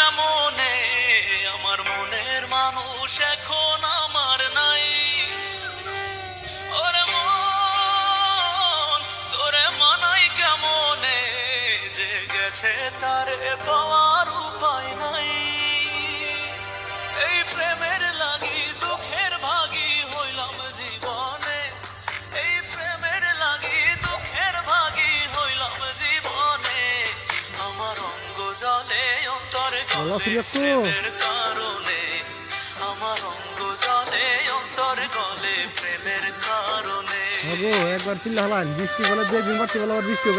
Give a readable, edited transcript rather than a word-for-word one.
কেমনে আমার মনের মানুষ এখন আমার নাই। ওরে মন তোরে মানাই কেমনে যে গেছে তারে পাওয়ার উপায় নাই। এই প্রেমের লাগি দুঃখের ভাগী হইলাম জীবনে, এই প্রেমের লাগি দুঃখের ভাগী হইলাম জীবনে। আমার অঙ্গ জলে অন্তর গলে প্রেমের কারণে, আমার অঙ্গ জলে অন্তর গলে প্রেমের কারণে। একবার চিল্লা হলাম বৃষ্টি বলে যে বৃষ্টি বলে বৃষ্টি